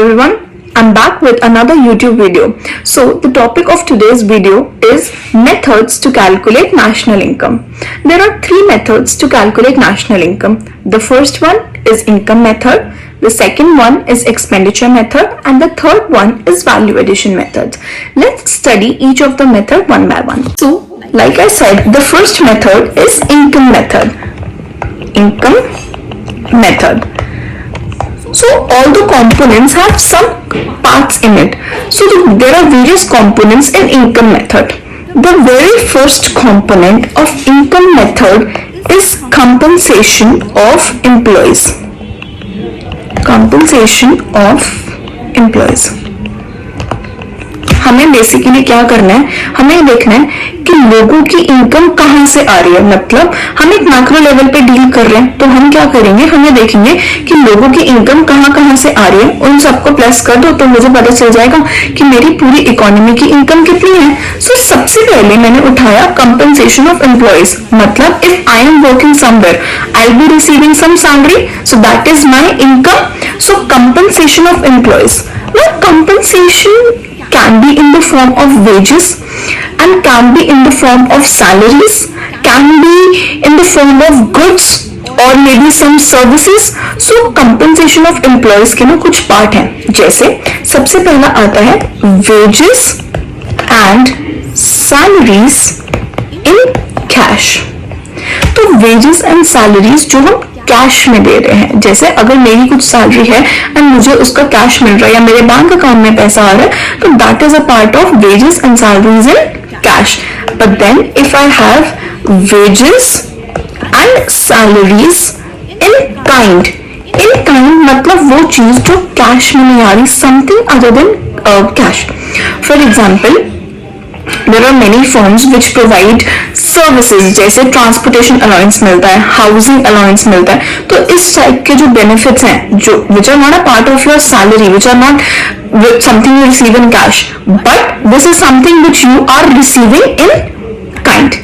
Everyone, I'm back with another YouTube video. So the topic of today's video is methods to calculate national income. There are three methods to calculate national income. The first one is income method, the second one is expenditure method, and the third one is value addition method. Let's study each of the method one by one. So like I said, the first method is income method. Income method. So all the components have some parts in it. So there are various components in income method. The very first component of income method is compensation of employees. Compensation of employees. हमें basically क्या करना है, हमें देखना है कि लोगों की इनकम कहां से आ रही है. मतलब हम एक मैक्रो लेवल पे डील कर रहे हैं, तो हम क्या करेंगे, हमें देखेंगे कि लोगों की इनकम कहां कहां से आ रही है. उन सबको प्लस कर दो तो मुझे पता चल जाएगा कि मेरी पूरी इकोनॉमी की इनकम कितनी है. सो सबसे पहले मैंने उठाया कंपनसेशन ऑफ एम्प्लॉयज. मतलब if I am working somewhere, I will be receiving some salary, so that is my income. So compensation of employees. Compensation can be in the form of wages and can be in the form of salaries, can be in the form of goods or maybe some services. So compensation of employees के ना कुछ part हैं. जैसे सबसे पहला आता है wages and salaries in cash. तो wages and salaries जो हम कैश में दे रहे हैं, जैसे अगर मेरी कुछ सैलरी है एंड मुझे उसका कैश मिल रहा है या मेरे बैंक अकाउंट में पैसा आ रहा है, तो that is a part of wages and salaries in cash. But then if I have wages and salaries in kind. In kind मतलब वो चीज जो कैश में नहीं आ रही, something other than cash. For example, there are many firms which provide services, जैसे transportation allowance मिलता है, हाउसिंग अलाउंस मिलता है. तो इस टाइप के जो बेनिफिट्स हैं, जो which are not a part of your salary, which are not something you receive in cash, but this is something which you are receiving in kind.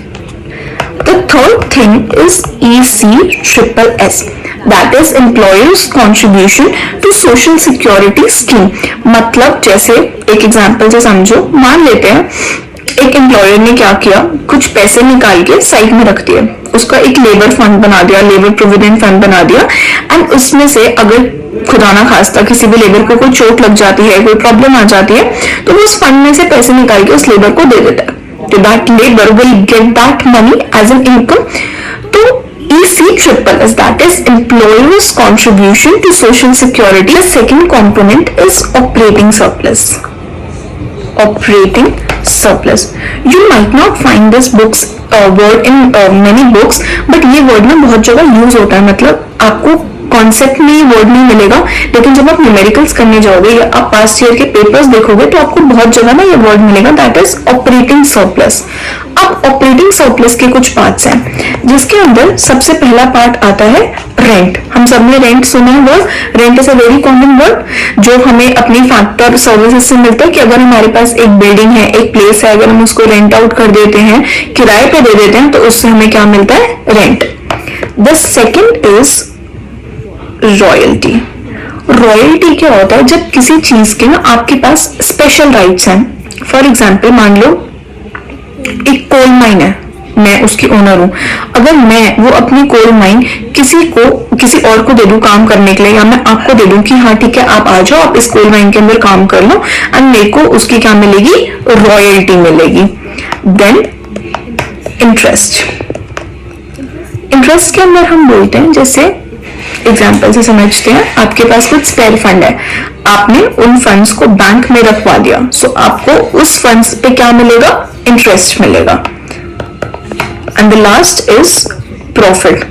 The third thing is ECSS. That is employers contribution to social security scheme. मतलब जैसे एक example से समझो, मान लेते हैं एक employer ने क्या किया, कुछ पैसे निकाल के साइड में रख दिए, उसका एक लेबर फंड बना दिया, लेबर प्रोविडेंट फंड बना दिया, एंड उसमें से अगर खुदा ना खास्ता किसी भी लेबर को कोई चोट लग जाती है, कोई प्रॉब्लम आ जाती है, तो वो उस फंड में से पैसे निकाल के उस लेबर को दे देता है. तो that labour will get that money as an income. तो ECSS, that is employers contribution to social security. The second component is operating surplus. Operating surplus. You might not find this word in many books, but ये word ना बहुत जगह use होता है. मतलब आपको concept में ये वर्ड नहीं मिलेगा, लेकिन जब आप न्यूमेरिकल्स करने जाओगे या आप पास्ट ईयर के पेपर्स देखोगे तो आपको बहुत जगह ना ये वर्ड मिलेगा, दैट इज ऑपरेटिंग सरप्लस. अब ऑपरेटिंग सरप्लस के कुछ पार्ट्स हैं, जिसके अंदर सबसे पहला पार्ट आता है रेंट. हम सब ने रेंट सुना है word. Rent is a very common word जो हमें अपनी फैक्टर सर्विसेज से मिलता है. कि अगर हमारे पास एक बिल्डिंग है, एक प्लेस है, अगर हम उसको रेंट आउट कर देते हैं, किराए पे दे देते हैं, तो उससे हमें क्या मिलता है, rent. The second is royalty. Royalty क्या होता है, जब किसी चीज के ना आपके पास स्पेशल राइट्स हैं. फॉर एग्जाम्पल, मान लो एक कोल माइन है, मैं उसकी ओनर हूं. अगर मैं वो अपनी कोल माइन किसी और को दे दूं काम करने के लिए, या मैं आपको दे दूं कि हाँ ठीक है आप आ जाओ, आप इस कोल माइन के अंदर काम कर लो, एंड मेरे को उसकी क्या मिलेगी, रॉयल्टी मिलेगी. Then interest. इंटरेस्ट के अंदर हम बोलते हैं, जैसे एग्जाम्पल से समझते हैं, आपके पास कुछ स्पेयर फंड है, आपने उन फंड्स को बैंक में रखवा दिया, सो आपको उस फंड्स पे क्या मिलेगा, इंटरेस्ट मिलेगा. And the last is profit.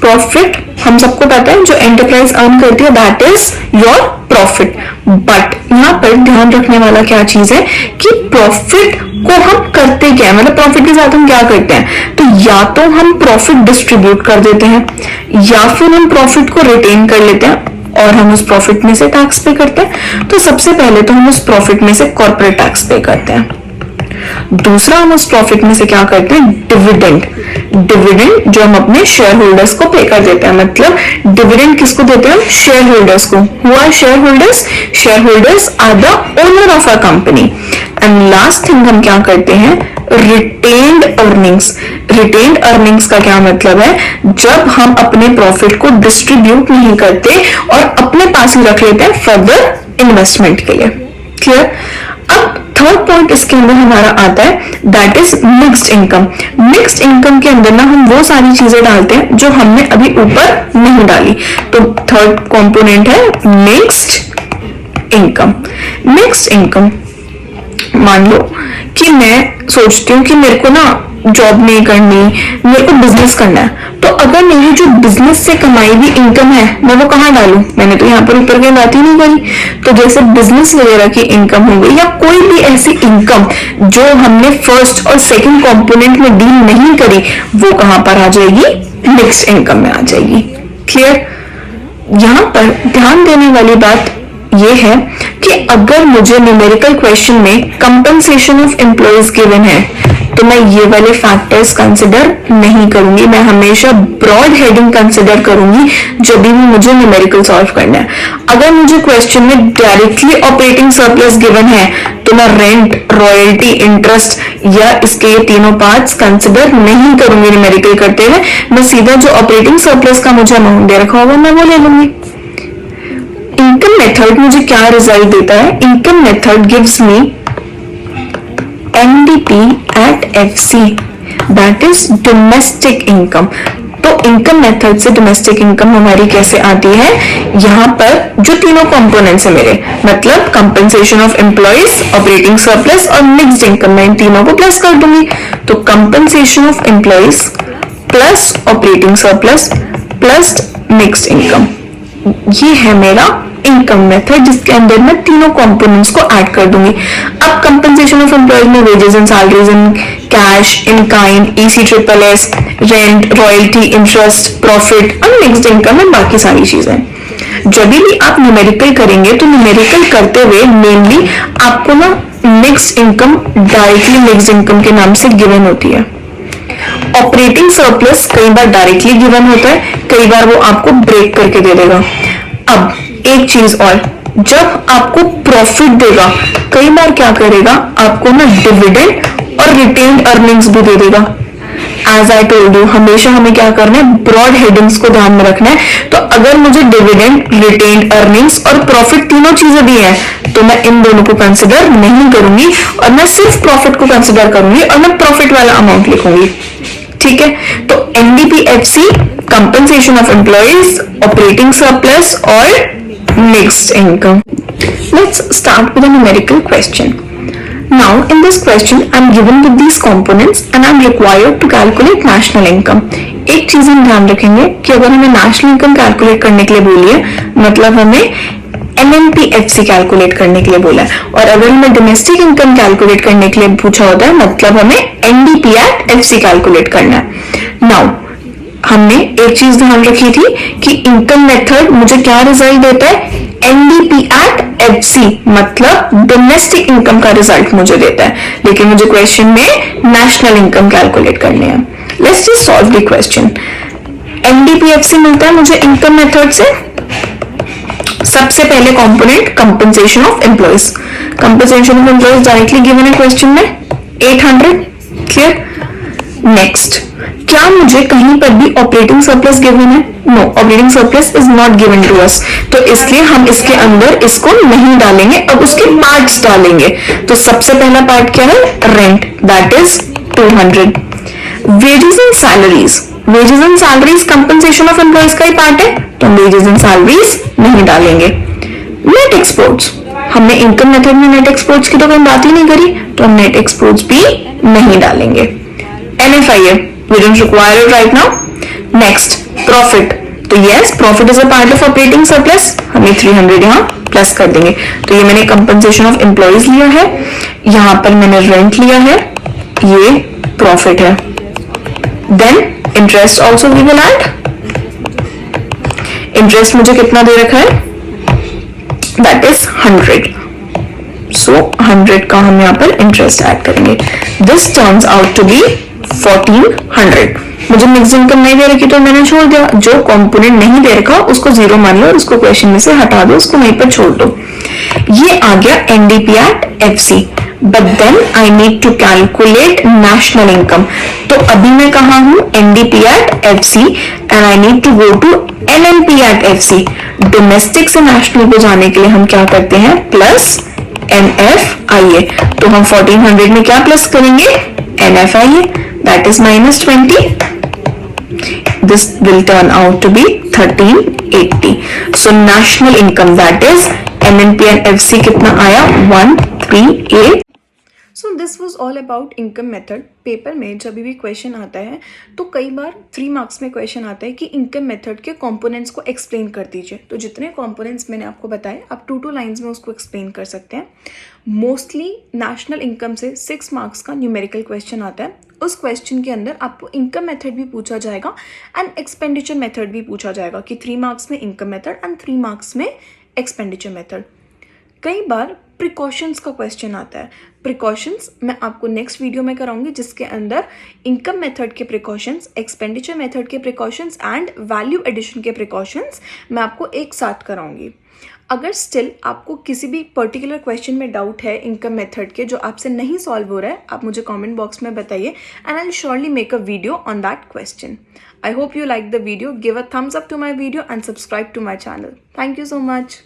Profit हम सबको पता है, जो एंटरप्राइज अर्न करती है that is your profit. But यहाँ पर ध्यान रखने वाला क्या चीज है कि प्रॉफिट को हम करते क्या है, मतलब प्रॉफिट के साथ हम क्या करते हैं. तो या तो हम प्रॉफिट डिस्ट्रीब्यूट कर देते हैं, या फिर हम प्रॉफिट को रिटेन कर लेते हैं और हम उस प्रॉफिट में से टैक्स पे करते हैं. तो सबसे पहले तो हम उस प्रॉफिट में से कॉर्पोरेट टैक्स पे करते हैं. दूसरा हम उस प्रॉफिट में से क्या करते हैं, डिविडेंड। डिविडेंड जो हम अपने शेयर होल्डर्स को पे कर देते हैं, मतलब डिविडेंड किसको देते हैं, शेयर होल्डर्स को। Who are share holders, share holders are the owner of a company. And last thing हम क्या करते हैं, रिटेन्ड अर्निंग्स। रिटेन्ड अर्निंग्स का क्या मतलब है, जब हम अपने प्रॉफिट को डिस्ट्रीब्यूट नहीं करते और अपने पास ही रख लेते हैं फर्दर इन्वेस्टमेंट के लिए। क्लियर। अब थर्ड पॉइंट इसके अंदर हमारा आता है, that is mixed income. Mixed income के अंदर ना हम वो सारी चीजें डालते हैं जो हमने अभी ऊपर नहीं डाली। तो थर्ड कंपोनेंट है मिक्स्ड इनकम। मिक्स्ड इनकम, मान लो कि मैं सोचती हूँ कि मेरे को ना जॉब नहीं करनी, मेरे को बिजनेस करना है, तो अगर मेरी जो बिजनेस से कमाई हुई इनकम है मैं वो कहाँ डालूं, मैंने तो यहाँ पर ऊपर की बात ही नहीं करी। तो जैसे बिजनेस वगैरह की इनकम हो गई या कोई भी ऐसी इनकम जो हमने फर्स्ट और सेकंड कंपोनेंट में डील नहीं करी, वो कहां पर आ जाएगी, मिक्स्ड इनकम में आ जाएगी। क्लियर। यहां पर ध्यान देने वाली बात ये है कि अगर मुझे न्यूमेरिकल क्वेश्चन में कंपनसेशन ऑफ एम्प्लॉयज गिवन है तो मैं ये वाले फैक्टर्स कंसिडर नहीं करूंगी, मैं हमेशा ब्रॉड हेडिंग कंसिडर करूंगी जब भी मुझे न्यूमेरिकल सॉल्व करना है। अगर मुझे क्वेश्चन में डायरेक्टली ऑपरेटिंग सरप्लस गिवन है तो मैं रेंट, रॉयल्टी, इंटरेस्ट या इसके ये तीनों पार्ट्स कंसिडर नहीं करूंगी न्यूमेरिकल करते हुए। मैं सीधा जो ऑपरेटिंग सरप्लस का मुझे अमाउंट दे रखा होगा मैं वो ले लूंगी। इनकम मेथड मुझे क्या रिजल्ट देता है, income method gives me NDP at FC, that is domestic income। तो इनकम मेथड से डोमेस्टिक इनकम हमारी कैसे आती है, यहाँ पर जो तीनों कंपोनेंट्स है मेरे, मतलब compensation of employees, operating surplus और मिक्स्ड इनकम, मैं इन तीनों को प्लस कर दूंगी। तो compensation of employees plus operating surplus plus mixed income, ये है मेरा इनकम मेथड जिसके अंदर मैं तीनों कंपोनेंट्स को ऐड कर दूंगी। अब कंपनसेशन ऑफ एम्प्लॉयज में wages and salaries in cash, in kind, ECSSS, rent, royalty, interest, profit और मिक्स्ड इनकम में बाकी सारी चीजें। जब भी आप न्यूमेरिकल करेंगे तो न्यूमेरिकल करते हुए मेनली आपको ना mixed income directly mixed income के नाम से गिवन होती है। ऑपरेटिंग सरप्लस कई बार डायरेक्टली गिवन होता है, कई बार वो आपको ब्रेक करके दे देगा। अब एक चीज और, जब आपको प्रॉफिट देगा कई बार क्या करेगा, आपको ना डिविडेंड और रिटेन्ड अर्निंग्स भी दे देगा। एज आई टोल्ड यू, हमेशा हमें क्या करना है, ब्रॉड हेडिंग्स को ध्यान में रखना है। तो अगर मुझे डिविडेंड, रिटेन्ड अर्निंग्स और प्रॉफिट तीनों चीजें दी हैं तो मैं इन दोनों को कंसिडर नहीं करूंगी और मैं सिर्फ प्रॉफिट को कंसिडर करूंगी और मैं प्रॉफिट वाला अमाउंट लिखूंगी। ठीक है। तो NDPFC, compensation of employees, operating surplus और mixed income. Let's start with a numerical question. Now in this question I'm given with these components and I'm required to calculate national income. एक चीज हम ध्यान रखेंगे कि अगर हमें नेशनल इनकम कैलकुलेट करने के लिए बोलिए, मतलब हमें NNPFC कैलकुलेट करने के लिए बोला है, और अगर हमें डोमेस्टिक इनकम कैलकुलेट करने के लिए पूछा होता है मतलब हमें NDP at FC कैलकुलेट करना है। नाउ हमने एक चीज ध्यान रखी थी कि इनकम मेथड मुझे क्या रिजल्ट देता है, NDP at FC, मतलब डोमेस्टिक इनकम का रिजल्ट मुझे देता है, लेकिन मुझे क्वेश्चन में नेशनल इनकम कैलकुलेट करनी है। Let's just solve the question. NDPFC मिलता है मुझे इनकम मेथड से। सबसे पहले component compensation of employees, compensation of employees directly given है क्वेश्चन में 800। क्लियर। नेक्स्ट, क्या मुझे कहीं पर भी ऑपरेटिंग सरप्लस गिवन है? No, operating surplus is not given to us, तो इसलिए हम इसके अंदर इसको नहीं डालेंगे, अब उसके पार्ट्स डालेंगे। तो सबसे पहला पार्ट क्या है, rent, that is 200। Wages and salaries, wages and salaries compensation of employees का ही पार्ट है, तो वेजेस एंड सैलरीज नहीं डालेंगे। नेट एक्सपोर्ट्स, हमने इनकम मेथड में नेट एक्सपोर्ट्स की तो कोई बात ही नहीं करी, तो हम नेट एक्सपोर्ट्स भी नहीं डालेंगे। NFIA, we don't require it right now. Next, profit, तो yes, profit is a part of operating surplus, हमें 300 यहाँ प्लस कर देंगे। तो ये मैंने कंपनसेशन ऑफ एम्प्लॉयज लिया है, यहाँ पर मैंने रेंट लिया है, ये प्रॉफिट है। Then interest also we will add. Interest मुझे कितना दे रखा है, दैट इज 100। सो 100 का हम यहाँ पर इंटरेस्ट ऐड करेंगे. This turns out to be 1400. मुझे मिक्स इनकम नहीं दे रखी तो मैंने छोड़ दिया. जो कंपोनेंट नहीं दे रखा उसको जीरो मान लो और उसको क्वेश्चन में से हटा दो, उसको वहीं पर छोड़ दो. ये आ गया NDP at FC. But then I need to calculate national income. तो अभी मैं कहा हूं NDP at FC and I need to go to NNP at FC. Domestic से नेशनल को जाने के लिए हम क्या करते हैं, प्लस NFIA. तो हम 1400 में क्या प्लस करेंगे, NFIA, that is -20. This will turn out to be 1380. So national income, that is NNP and FC कितना आया, 138. So this was all about income method. Paper में जब भी क्वेश्चन आता है तो कई बार 3 मार्क्स में क्वेश्चन आता है कि इनकम मेथड के कंपोनेंट्स को एक्सप्लेन कर दीजिए. तो जितने कंपोनेंट्स मैंने आपको बताए आप 2 लाइंस में उसको एक्सप्लेन कर सकते हैं. मोस्टली नेशनल इनकम से 6 मार्क्स का न्यूमेरिकल क्वेश्चन आता है. उस क्वेश्चन के अंदर आपको इनकम मेथड भी पूछा जाएगा एंड एक्सपेंडिचर मेथड भी पूछा जाएगा कि 3 मार्क्स में इनकम मेथड एंड 3 मार्क्स में एक्सपेंडिचर मेथड. कई बार प्रिकॉशंस का क्वेश्चन आता है. प्रिकॉशंस मैं आपको नेक्स्ट वीडियो में कराऊंगी जिसके अंदर इनकम मेथड के प्रिकॉशंस, एक्सपेंडिचर मेथड के प्रिकॉशंस एंड वैल्यू एडिशन के प्रिकॉशंस मैं आपको एक साथ कराऊंगी. अगर स्टिल आपको किसी भी पर्टिकुलर क्वेश्चन में डाउट है इनकम मेथड के जो आपसे नहीं सॉल्व हो रहा है, आप मुझे कमेंट बॉक्स में बताइए and I will surely make a video on that question. I hope you like the video. Give a thumbs up to my video and subscribe to my channel. Thank you so much.